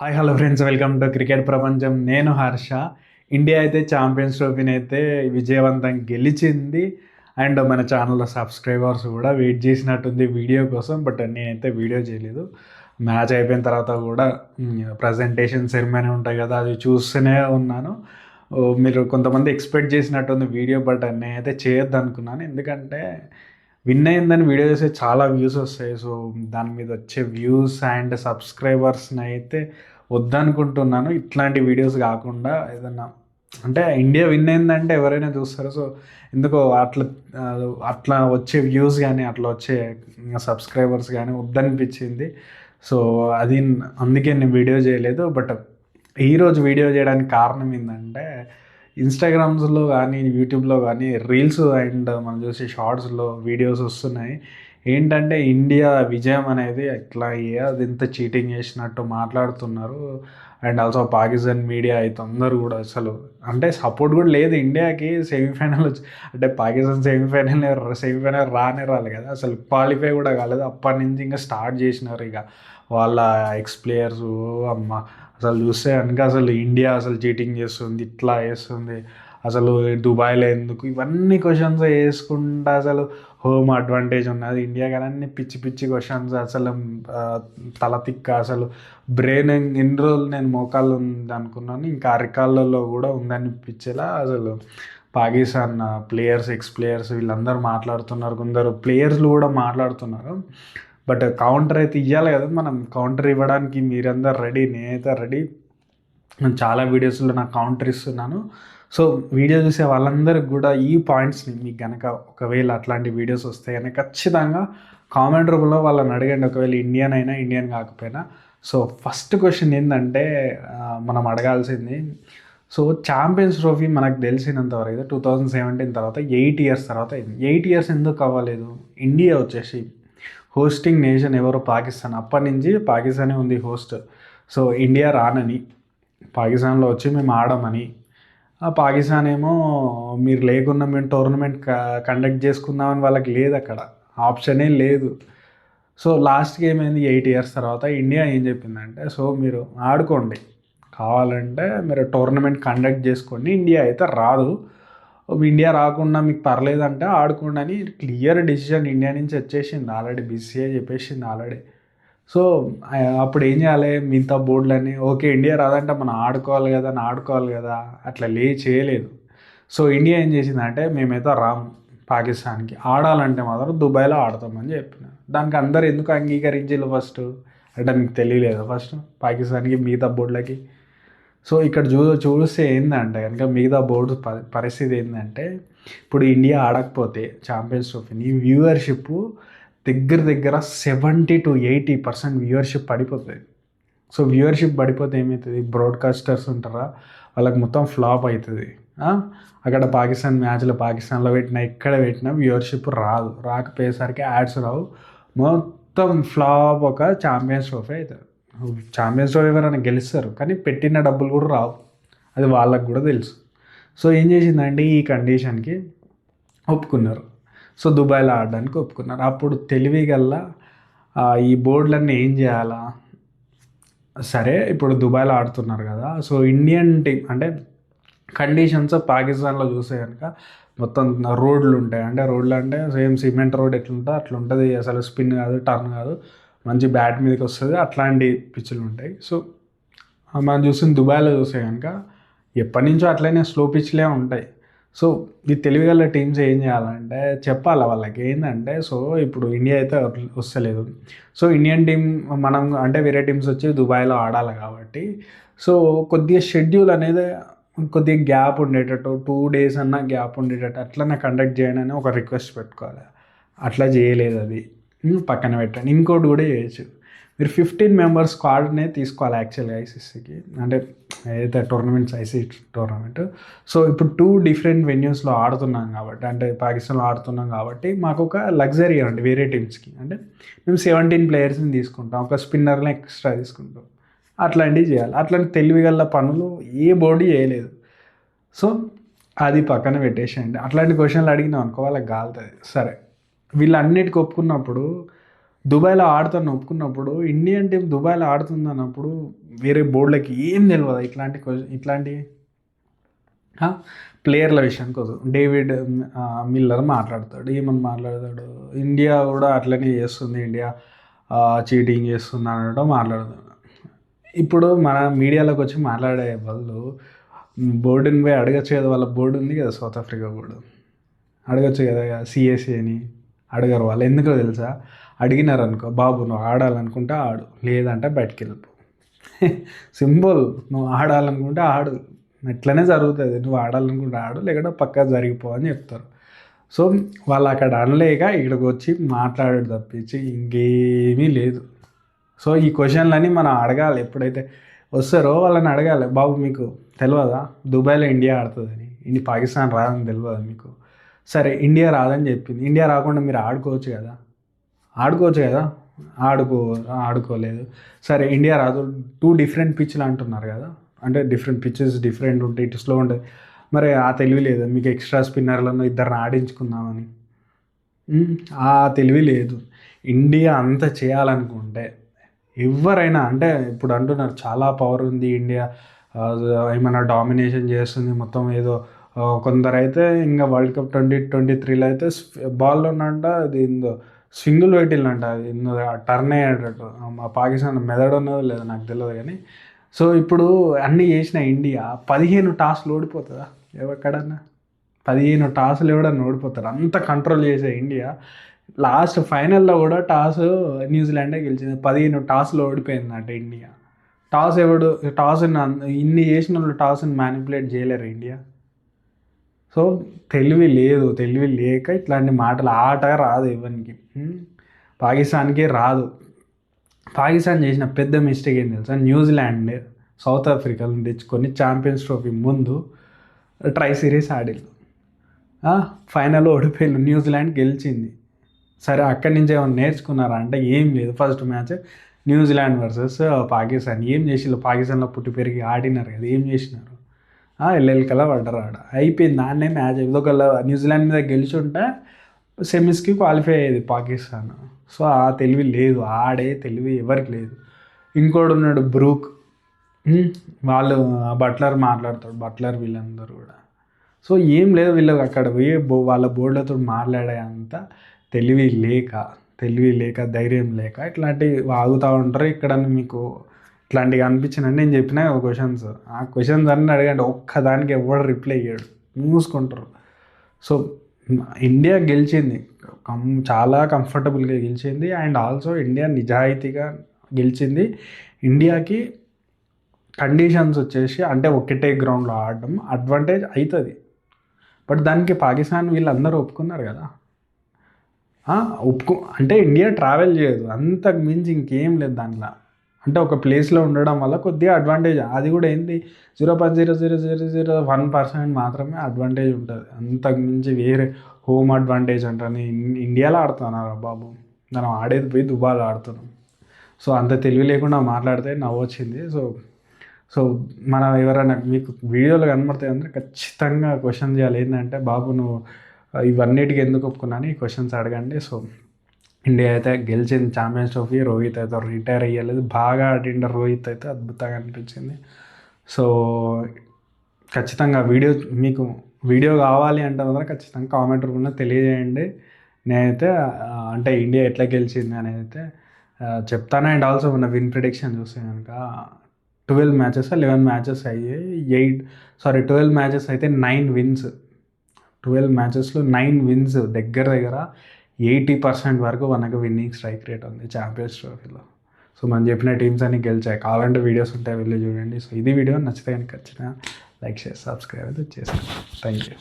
Hi hello friends, welcome to cricket ప్రపంచం. నేను Harsha. India అయితే ఛాంపియన్స్ ట్రోఫీని అయితే విజయవంతంగా గెలిచింది. అండ్ మన ఛానల్లో సబ్స్క్రైబర్స్ కూడా వెయిట్ చేసినట్టుంది వీడియో కోసం. బట్ నేనైతే వీడియో చేయలేదు. మ్యాచ్ అయిపోయిన తర్వాత కూడా ప్రజెంటేషన్ సెరమనీ ఉంటాయి కదా, అది చూస్తూనే ఉన్నాను. మీరు కొంతమంది ఎక్స్పెక్ట్ చేసినట్టుంది వీడియో, బట్ నేనైతే చేయొద్దు అనుకున్నాను. ఎందుకంటే విన్ అయిందని వీడియో చేస్తే చాలా వ్యూస్ వస్తాయి. సో దాని మీద వచ్చే వ్యూస్ అండ్ సబ్స్క్రైబర్స్ని అయితే వద్దనుకుంటున్నాను. ఇట్లాంటి వీడియోస్ కాకుండా ఏదన్నా అంటే ఇండియా విన్ అయిందంటే ఎవరైనా చూస్తారు. సో ఎందుకో అట్లా అట్లా వచ్చే వ్యూస్ కానీ అట్లా వచ్చే సబ్స్క్రైబర్స్ కానీ వద్దనిపించింది. సో అది అందుకే నేను వీడియో చేయలేదు. బట్ ఈరోజు వీడియో చేయడానికి కారణం ఏంటంటే ఇన్స్టాగ్రామ్స్లో కానీ యూట్యూబ్లో కానీ రీల్స్ అండ్ మనం చూసే షార్ట్స్లో వీడియోస్ వస్తున్నాయి. ఏంటంటే ఇండియా విజయం అనేది ఎట్లా అది ఎంత చీటింగ్ చేసినట్టు మాట్లాడుతున్నారు. అండ్ ఆల్సో పాకిస్తాన్ మీడియా అయితే అందరూ కూడా అసలు అంటే సపోర్ట్ కూడా లేదు ఇండియాకి. సెమీఫైనల్ వచ్చి అంటే పాకిస్తాన్ సెమీఫైనల్ రానే రాలేదు కదా, అసలు క్వాలిఫై కూడా కాలేదు. అప్పటి నుంచి ఇంకా స్టార్ట్ చేసినారు ఇక వాళ్ళ ఎక్స్ ప్లేయర్స్. అమ్మ అసలు చూస్తే కనుక అసలు ఇండియా అసలు చీటింగ్ చేస్తుంది, ఇట్లా చేస్తుంది, అసలు దుబాయ్లో ఎందుకు, ఇవన్నీ క్వశ్చన్స్ వేసుకుంటా అసలు హోమ్ అడ్వాంటేజ్ ఉన్నది ఇండియా కానీ అన్ని పిచ్చి పిచ్చి క్వశ్చన్స్. అసలు తల తిక్క, అసలు బ్రెయిన్ ఎన్ని రోజులు నేను మోకాళ్ళు ఉంది అనుకున్నాను, ఇంకా అరికాళ్ళలో కూడా ఉందనిపించేలా అసలు పాకిస్తాన్ ప్లేయర్స్ ఎక్స్ ప్లేయర్స్ వీళ్ళందరూ మాట్లాడుతున్నారు. కొందరు ప్లేయర్స్లు కూడా మాట్లాడుతున్నారు. బట్ కౌంటర్ అయితే ఇవ్వాలి కదా, మనం కౌంటర్ ఇవ్వడానికి మీరందరూ రెడీ, నేనైతే రెడీ. నేను చాలా వీడియోస్లో నాకు కౌంటర్ ఇస్తున్నాను. సో వీడియో చూసే వాళ్ళందరికీ కూడా ఈ పాయింట్స్ని మీకు కనుక ఒకవేళ అట్లాంటి వీడియోస్ వస్తాయని ఖచ్చితంగా కామెంట్ రూపంలో వాళ్ళని అడగండి, ఒకవేళ ఇండియన్ అయినా ఇండియన్ కాకపోయినా. సో ఫస్ట్ క్వశ్చన్ ఏంటంటే మనం అడగాల్సింది, సో ఛాంపియన్స్ ట్రోఫీ మనకు తెలిసినంతవరకు అయితే 2017 తర్వాత 8 ఇయర్స్ తర్వాత అయింది. 8 ఇయర్స్ ఎందుకు అవ్వలేదు? ఇండియా వచ్చేసి హోస్టింగ్ నేషన్ ఎవరు? పాకిస్తాన్. అప్పటి నుంచి పాకిస్తానే ఉంది హోస్ట్. సో ఇండియా రానని, పాకిస్తాన్లో వచ్చి మేము ఆడమని, పాకిస్తాన్ ఏమో మీరు లేకున్నా మేము టోర్నమెంట్ కండక్ట్ చేసుకుందామని వాళ్ళకి లేదు, అక్కడ ఆప్షనే లేదు. సో లాస్ట్కి ఏమైంది, 8 ఇయర్స్ తర్వాత ఇండియా ఏం చెప్పిందంటే, సో మీరు ఆడుకోండి, కావాలంటే మీరు టోర్నమెంట్ కండక్ట్ చేసుకోండి, ఇండియా అయితే రాదు, ఇండియా రాకుండా మీకు పర్లేదంటే ఆడుకోండి అని క్లియర్ డిసిషన్ ఇండియా నుంచి వచ్చేసింది ఆల్రెడీ. బీసీఐ చెప్పేసింది ఆల్రెడీ. సో అప్పుడు ఏం చేయాలి, మిగతా బోర్డులన్నీ ఓకే ఇండియా రాదంటే మనం ఆడుకోవాలి కదా అని ఆడుకోవాలి కదా, అట్లా చేయలేదు. సో ఇండియా ఏం చేసిందంటే మేమైతే రాము పాకిస్తాన్కి, ఆడాలంటే మాత్రం దుబాయ్లో ఆడతామని చెప్పిన. దానికి అందరు ఎందుకు అంగీకరించారు ఫస్ట్? అంటే మీకు తెలియలేదు ఫస్ట్ పాకిస్తాన్కి మిగతా బోర్డులకి. సో ఇక్కడ చూస్తే ఏంటంటే కనుక మిగతా బోర్డు పరిస్థితి ఏంటంటే, ఇప్పుడు ఇండియా ఆడకపోతే ఛాంపియన్స్ ట్రోఫీని వ్యూవర్షిప్ దగ్గర దగ్గర 70-80% వ్యూవర్షిప్ పడిపోతుంది. సో వ్యూవర్షిప్ పడిపోతే ఏమవుతుంది, బ్రాడ్కాస్టర్స్ ఉంటారా వాళ్ళకి మొత్తం ఫ్లాప్ అవుతుంది. అక్కడ పాకిస్తాన్ మ్యాచ్లో పాకిస్తాన్లో పెట్టినా ఎక్కడ పెట్టినా వ్యూవర్షిప్ రాదు, రాకపోయేసరికి యాడ్స్ రావు, మొత్తం ఫ్లాప్ ఒక ఛాంపియన్స్ ట్రోఫీ అవుతుంది. ఛాంపియన్స్ ట్రోఫీ ఎవరైనా గెలుస్తారు కానీ పెట్టిన డబ్బులు కూడా రావు, అది వాళ్ళకు కూడా తెలుసు. సో ఏం చేసిందంటే ఈ కండిషన్కి ఒప్పుకున్నారు. సో దుబాయ్లో ఆడడానికి ఒప్పుకున్నారు. అప్పుడు తెలివిగల్లా ఈ బోర్డులన్నీ ఏం చేయాలా, సరే ఇప్పుడు దుబాయ్లో ఆడుతున్నారు కదా, సో ఇండియన్ టీం అంటే కండిషన్స్ పాకిస్తాన్లో చూస్తే కనుక మొత్తం రోడ్లు ఉంటాయి. అంటే రోడ్లు అంటే సేమ్ సిమెంట్ రోడ్ ఎట్లుంటుందో అట్లా ఉంటుంది, అసలు స్పిన్ కాదు టర్న్ కాదు, మంచి బ్యాట్ మీదకి వస్తుంది, అట్లాంటి పిచ్చులు ఉంటాయి. సో మనం చూసిన దుబాయ్లో చూస్తే కనుక ఎప్పటి నుంచో అట్లనే స్లో పిచ్లే ఉంటాయి. సో ఈ తెలివిగల టీమ్స్ ఏం చేయాలంటే చెప్పాలి వాళ్ళకి ఏంటంటే, సో ఇప్పుడు ఇండియా అయితే వస్తలేదు, సో ఇండియన్ టీం మనం అంటే వేరే టీమ్స్ వచ్చి దుబాయ్లో ఆడాలి కాబట్టి, సో కొద్దిగా షెడ్యూల్ అనేది కొద్దిగా గ్యాప్ ఉండేటట్టు 2 days అన్నా గ్యాప్ ఉండేటట్టు అట్లనే కండక్ట్ చేయండి అని ఒక రిక్వెస్ట్ పెట్టుకోవాలి. అట్లా చేయలేదు, అది పక్కన పెట్టండి. ఇంకోటి కూడా చేయొచ్చు, మీరు 15 members స్క్వాడ్నే తీసుకోవాలి యాక్చువల్గా ఐసీసీకి, అంటే ఏదైతే టోర్నమెంట్స్ ఐసీసీ టోర్నమెంట్. సో ఇప్పుడు 2 different venuesలో ఆడుతున్నాం కాబట్టి, అంటే పాకిస్తాన్లో ఆడుతున్నాం కాబట్టి మాకు ఒక లగ్జరీ అండి వేరే టీమ్స్కి, అంటే మేము 17 players తీసుకుంటాం, ఒక స్పిన్నర్ని ఎక్స్ట్రా తీసుకుంటాం, అట్లాంటివి చేయాలి. అట్లాంటి తెలివిగల పనులు ఏ బోర్డు చేయలేదు. సో అది పక్కన పెట్టేసేయండి. అట్లాంటి క్వశ్చన్లు అడిగినాం అనుకో వాళ్ళకి గాలుతుంది. సరే వీళ్ళన్నిటికి ఒప్పుకున్నప్పుడు దుబాయ్లో ఆడుతాను ఒప్పుకున్నప్పుడు ఇండియన్ టీం దుబాయ్లో ఆడుతుంది అన్నప్పుడు వేరే బోర్డులకి ఏం తెలియదు ఇట్లాంటి ప్లేయర్ల విషయం కోసం డేవిడ్ మిల్లర్ మాట్లాడతాడు, ఏమని మాట్లాడతాడు, ఇండియా కూడా అట్లనే చేస్తుంది, ఇండియా చీటింగ్ చేస్తుంది అన్నట్టు మాట్లాడతాడు. ఇప్పుడు మన మీడియాలోకి వచ్చి మాట్లాడే వాళ్ళు బోర్డుని పోయి అడగచ్చు కదా, వాళ్ళ బోర్డు ఉంది కదా సౌత్ ఆఫ్రికా బోర్డు, అడగచ్చు కదా సిఎస్ఏ అని. అడగరు వాళ్ళు, ఎందుకో తెలుసా? అడిగినారు అనుకో, బాబు నువ్వు ఆడాలనుకుంటే ఆడు, లేదంటే బయటికి వెళ్ళిపో. సింపుల్, నువ్వు ఆడాలనుకుంటే ఆడు, ఎట్లనే జరుగుతుంది, నువ్వు ఆడాలనుకుంటే ఆడు, లేకపోతే పక్కా జరిగిపో అని చెప్తారు. సో వాళ్ళు అక్కడ అనలేక ఇక్కడికి వచ్చి మాట్లాడేది తప్పించి ఇంకేమీ లేదు. సో ఈ క్వశ్చన్లని మనం అడగాలి, ఎప్పుడైతే వస్తారో వాళ్ళని అడగాలి, బాబు మీకు తెలియదా దుబాయ్లో ఇండియా ఆడుతుందని, పాకిస్తాన్ రాదని తెలియదా మీకు? సరే ఇండియా రాదని చెప్పింది, ఇండియా రాకుండా మీరు ఆడుకోవచ్చు కదా, ఆడుకోలేదు. సరే ఇండియా రాదు, 2 డిఫరెంట్ పిచ్లు అంటున్నారు కదా, అంటే డిఫరెంట్ పిచ్చెస్ డిఫరెంట్ ఉంటాయి, ఇటు స్లో ఉంటుంది. మరి ఆ తెలివి లేదు మీకు, ఎక్స్ట్రా స్పిన్నర్లను ఇద్దరిని ఆడించుకుందామని ఆ తెలివి లేదు. ఇండియా అంత చేయాలనుకుంటే ఎవరైనా, అంటే ఇప్పుడు అంటున్నారు చాలా పవర్ ఉంది ఇండియా, ఏమైనా డామినేషన్ చేస్తుంది మొత్తం ఏదో. కొందరైతే ఇంకా వరల్డ్ కప్ 2023లో అయితే బాల్లో ఉన్నంట అది ఏందో స్వింగులు పెట్టిల్లంట, అది టర్న్ అయ్యేటట్టు. మా పాకిస్తాన్ మెదడు ఉన్నదో లేదో నాకు తెలియదు కానీ. సో ఇప్పుడు అన్నీ చేసిన ఇండియా 15 టాస్లు ఓడిపోతుందా ఎక్కడన్నా? 15 టాసులు ఎవడన్నా ఓడిపోతారు? అంత కంట్రోల్ చేసే ఇండియా లాస్ట్ ఫైనల్లో కూడా న్యూజిలాండే గెలిచింది. 15 టాస్లు ఓడిపోయిందంట ఇండియా. ఇన్ని చేసిన వాళ్ళు టాస్ని మ్యానిపులేట్ చేయలేరు ఇండియా. సో తెలివి లేక ఇట్లాంటి మాటలు, ఆట రాదు ఎవరికి, పాకిస్తాన్కే రాదు. పాకిస్తాన్ చేసిన పెద్ద మిస్టేక్ ఏం తెలుసా? న్యూజిలాండ్ సౌత్ ఆఫ్రికాలను తెచ్చుకొని ఛాంపియన్స్ ట్రోఫీ ముందు ట్రై సిరీస్ ఆడిల్లు, ఫైనల్ ఓడిపోయిన న్యూజిలాండ్ గెలిచింది. సరే అక్కడి నుంచి ఏమైనా నేర్చుకున్నారా అంటే ఏం లేదు. First match New Zealand versus Pakistan, ఏం చేసిళ్ళు? పాకిస్తాన్లో పుట్టి పెరిగి ఆడినారు కదా, ఏం చేసినారు? ఎల్లెల్కల్లా పడ్డారు ఆడ, అయిపోయింది. దాన్నే మ్యాచ్ ఒకళ్ళ న్యూజిలాండ్ మీద గెలిచి ఉంటే సెమీస్కి క్వాలిఫై అయ్యేది పాకిస్తాన్. సో ఆ తెలివి లేదు, ఆడే తెలివి ఎవరికి లేదు. ఇంకోడు ఉన్నాడు బ్రూక్, వాళ్ళు బట్లర్ మాట్లాడతాడు, బట్లర్ వీళ్ళందరూ కూడా. సో ఏం లేదు వీళ్ళకి అక్కడ పోయి వాళ్ళ బోర్డులతో మాట్లాడే అంత తెలివి లేక ధైర్యం లేక ఇట్లాంటివి వాగుతూ ఉంటారు. ఇక్కడ మీకు ఇట్లాంటివి అనిపించినండి నేను చెప్పిన క్వశ్చన్స్, ఆ క్వశ్చన్స్ అన్నీ అడగండి, ఒక్కదానికి ఎవడు రిప్లై అయ్యాడు, మూసుకుంటారు. సో ఇండియా గెలిచింది, చాలా కంఫర్టబుల్గా గెలిచింది. అండ్ ఆల్సో ఇండియా నిజాయితీగా గెలిచింది. ఇండియాకి కండిషన్స్ వచ్చేసి అంటే ఒకటే గ్రౌండ్లో ఆడడం అడ్వాంటేజ్ అవుతుంది. బట్ దానికి పాకిస్తాన్ వీళ్ళందరూ ఒప్పుకున్నారు కదా, అంటే ఇండియా ట్రావెల్ చేయదు, అంతకు మించి ఇంకేం లేదు దాంట్లో. అంటే ఒక ప్లేస్లో ఉండడం వల్ల కొద్దిగా అడ్వాంటేజ్, అది కూడా ఏంది 0.00001% మాత్రమే అడ్వాంటేజ్ ఉంటుంది, అంతకు మించి వేరే హోమ్ అడ్వాంటేజ్ అంటాను. ఇండియాలో ఆడుతున్నారు బాబు, మనం ఆడేది పోయి దుబాయ్లో ఆడుతున్నాం. సో అంత తెలివి లేకుండా మాట్లాడితే నవ్వొచ్చింది. సో మనం ఎవరైనా మీకు వీడియోలు కనబడతాయి అంటే ఖచ్చితంగా క్వశ్చన్ చేయాలి, ఏంటంటే బాబు నువ్వు ఇవన్నిటికీ ఎందుకు ఒప్పుకున్నాను, ఈ క్వశ్చన్స్ అడగండి. సో ఇండియా అయితే గెలిచింది ఛాంపియన్స్ ట్రోఫీ. రోహిత్ అయితే రిటైర్ అయ్యలేదు, బాగా ఆడిండు రోహిత్ అయితే, అద్భుతంగా అనిపించింది. సో ఖచ్చితంగా మీకు వీడియో కావాలి అంటే మాత్రం ఖచ్చితంగా కామెంట్ రూపంలో తెలియజేయండి. నేనైతే అంటే ఇండియా ఎట్లా గెలిచింది అనేది అయితే చెప్తాను. అండ్ ఆల్సో మన విన్ ప్రిడిక్షన్ చూస్తే కనుక 12 మ్యాచెస్ 11 మ్యాచెస్ అయ్యాయి, 12 మ్యాచెస్ అయితే 9 విన్స్, 12 మ్యాచెస్లో 9 విన్స్, దగ్గర 80% వరకు మనకు విన్నింగ్ స్ట్రైక్ రేట్ ఉంది ఛాంపియన్స్ ట్రోఫీలో. సో మనం చెప్పిన టీమ్స్ అన్ని గెలిచాయి. కావాలంటే వీడియోస్ ఉంటాయి, వెళ్ళి చూడండి. సో ఇది వీడియో నచ్చితే కనుక ఖచ్చితంగా లైక్ చేసి సబ్స్క్రైబ్ అయితే చేసుకోండి. Thank you.